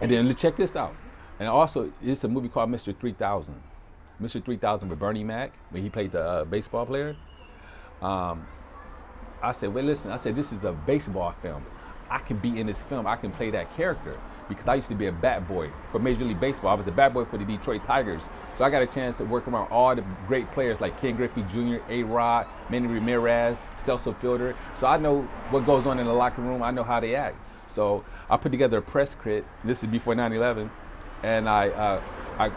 And then check this out. And also, it's a movie called Mr. 3000. Mr. 3000 with Bernie Mac, when he played the baseball player. I said, well, listen, I said, this is a baseball film. I can be in this film, I can play that character. Because I used to be a bat boy for Major League Baseball. I was a bat boy for the Detroit Tigers. So I got a chance to work around all the great players like Ken Griffey Jr., A-Rod, Manny Ramirez, Celso Fielder. So I know what goes on in the locker room. I know how they act. So I put together a press kit. This is before 9/11. And I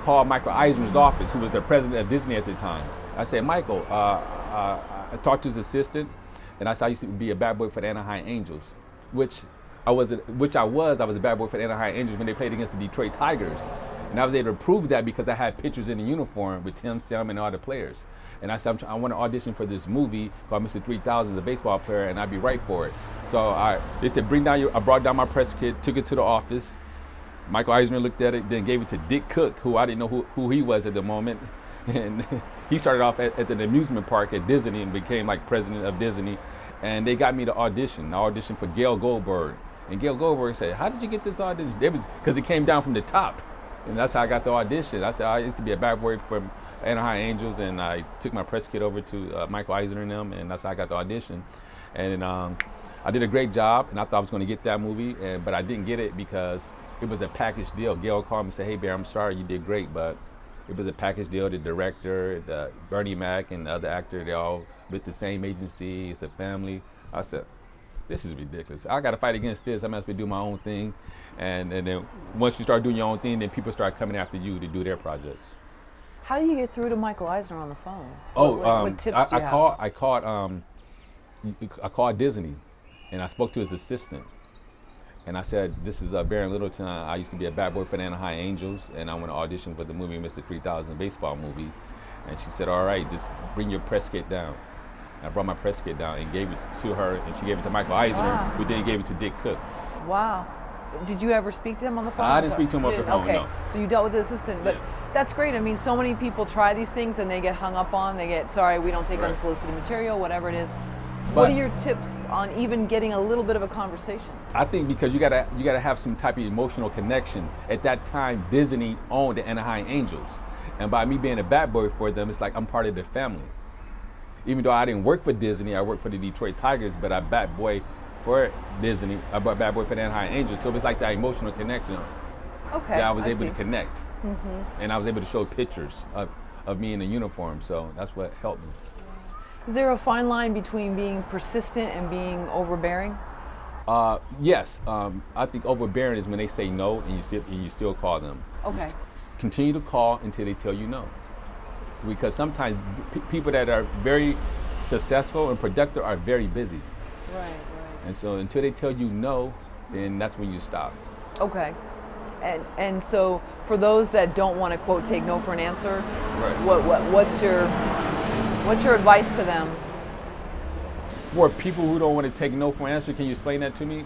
called Michael Eisner's office, who was the president of Disney at the time. I said, Michael, I talked to his assistant, and I said I used to be a bat boy for the Anaheim Angels, which I was a bad boy for the Anaheim Angels when they played against the Detroit Tigers. And I was able to prove that because I had pictures in the uniform with Tim Selm and all the players. And I said, I want to audition for this movie called Mr. 3000, the baseball player, and I'd be right for it. So they said, I brought down my press kit, took it to the office. Michael Eisner looked at it, then gave it to Dick Cook, who I didn't know who he was at the moment. And he started off at an amusement park at Disney and became like president of Disney. And they got me to audition. I auditioned for Gail Goldberg. And Gail Goldberg said, how did you get this audition? Because it came down from the top. And that's how I got the audition. I said, I used to be a bad boy for Anaheim Angels, and I took my press kit over to Michael Eisner and them, and that's how I got the audition. And I did a great job, and I thought I was going to get that movie, but I didn't get it because it was a package deal. Gail called me and said, hey, Bear, I'm sorry, you did great, but it was a package deal. The director, the Bernie Mac, and the other actor, they all with the same agency. It's a family. I said, this is ridiculous. I got to fight against this. I might as well do my own thing. And then once you start doing your own thing, then people start coming after you to do their projects. How do you get through to Michael Eisner on the phone? What tips do you have? I called Disney, and I spoke to his assistant. And I said, this is Baron Littleton. I used to be a bad boy for the Anaheim Angels, and I want to audition for the movie Mr. 3000 baseball movie. And she said, all right, just bring your press kit down. I brought my press kit down and gave it to her, and she gave it to Michael Eisner, who then gave it to Dick Cook. Wow. Did you ever speak to him on the phone? I didn't speak to him over the phone, okay. no. So you dealt with the assistant, but that's great. I mean, so many people try these things and they get hung up on. They get, sorry, we don't take unsolicited material, whatever it is. What are your tips on even getting a little bit of a conversation? I think because you gotta have some type of emotional connection. At that time, Disney owned the Anaheim Angels, and by me being a bat boy for them, it's like I'm part of the family. Even though I didn't work for Disney, I worked for the Detroit Tigers, but I bat boy for Disney. I bat boy for the Anaheim Angels, so it's like that emotional connection. Okay, that I was able to connect, and I was able to show pictures of me in the uniform. So that's what helped me. Is there a fine line between being persistent and being overbearing? Yes. I think overbearing is when they say no and you still call them. Okay. Continue to call until they tell you no. Because sometimes people that are very successful and productive are very busy. Right. And so until they tell you no, then that's when you stop. Okay. And so for those that don't want to quote take no for an answer, what's your advice to them? For people who don't want to take no for an answer, can you explain that to me?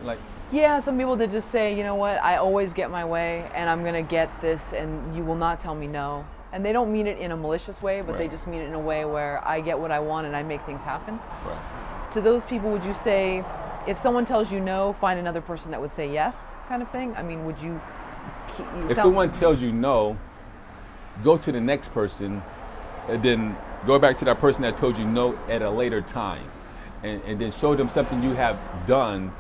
Yeah, some people that just say, you know what, I always get my way and I'm going to get this and you will not tell me no. And they don't mean it in a malicious way, but they just mean it in a way where I get what I want and I make things happen. Right. To those people, would you say, if someone tells you no, find another person that would say yes, kind of thing? I mean, would you... If someone tells you no, go to the next person and then go back to that person that told you no at a later time. And then show them something you have done,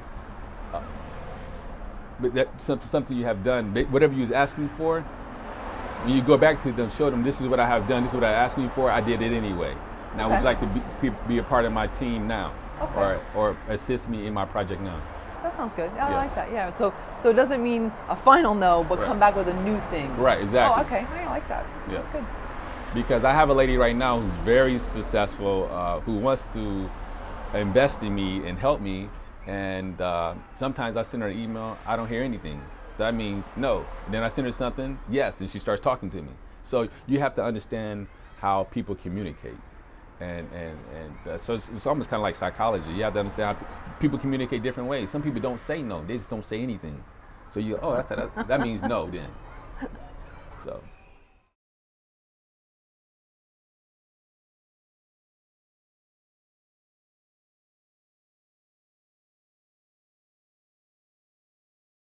something you have done, whatever you was asking for. When you go back to them, show them this is what I have done, this is what I asked you for, I did it anyway. Now would you like to be a part of my team now? Okay. Or assist me in my project now? That sounds good. I like that, yeah. So it doesn't mean a final no, but come back with a new thing. Right, exactly. Oh, okay, I like that. Yes. That's good. Because I have a lady right now who's very successful, who wants to invest in me and help me, and sometimes I send her an email, I don't hear anything. So that means no. Then I send her something, yes, and she starts talking to me. So you have to understand how people communicate. And so it's almost kind of like psychology. You have to understand how people communicate different ways. Some people don't say no, they just don't say anything. So that means no then. So.